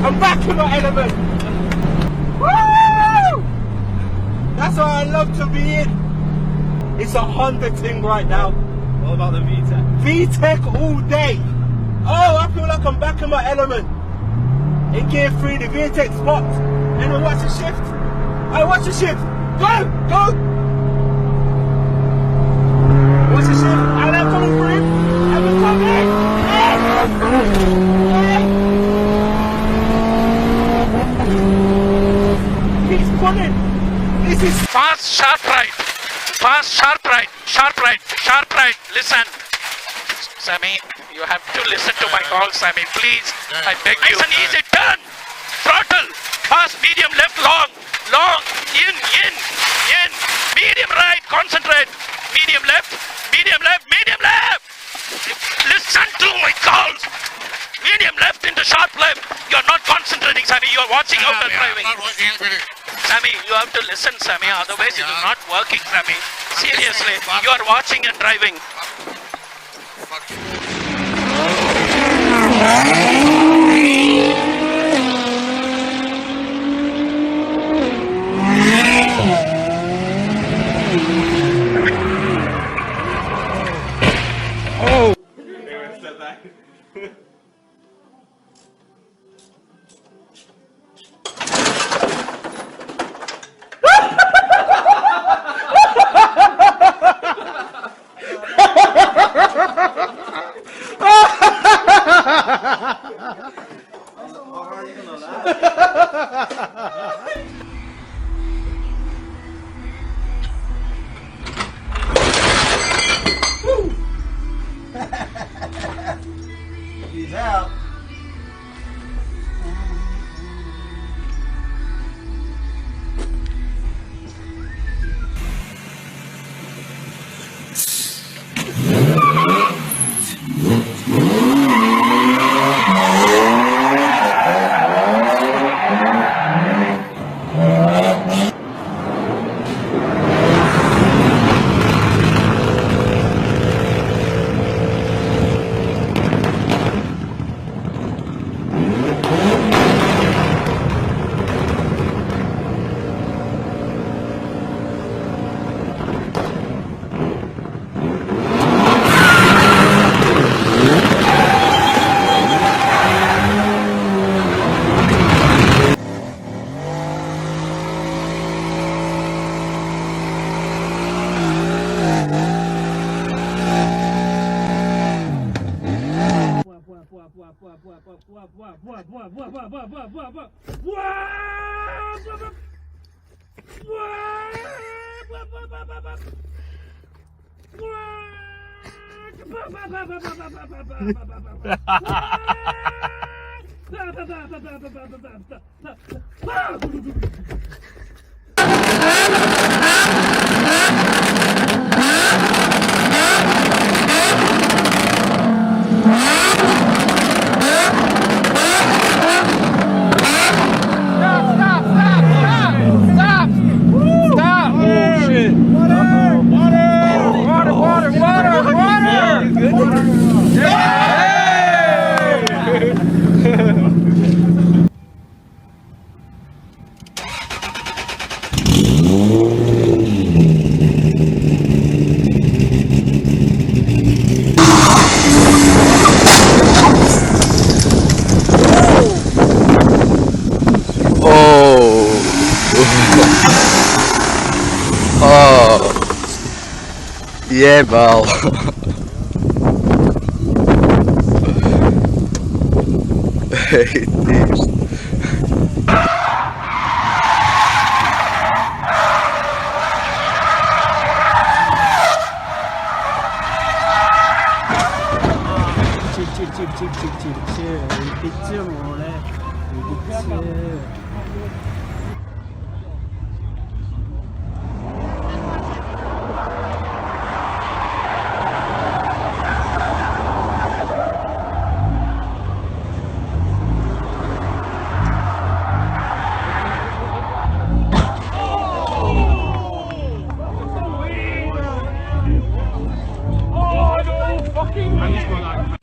I'm back in my element. Woo! That's what I love to be in. It's a Honda thing right now. What about the VTEC? VTEC all day. Oh, I feel like I'm back in my element. In gear 3, the VTEC spot. And then watch the shift. Hey, watch the shift. Go! Go! Watch the shift. And I'm coming for him. And we're coming. He's pulling. This is fast, sharp right. Fast, sharp right. Sharp right. Sharp right. Listen. Sammy, you have to listen to my call, Sammy. Please. I beg you. It's an easy turn. Throttle. Fast, medium, left, long. Long. In. Medium right. Concentrate. Medium left. Medium left. Medium left. Listen to my calls. Medium left into sharp left. You're not concentrating, Sammy. You're watching out and driving. Sammy, you have to listen, Sammy. Otherwise, it is not working, Sammy. Seriously, you are watching and driving. oh. He's out. Yeah, Val. Hey, thieves. fucking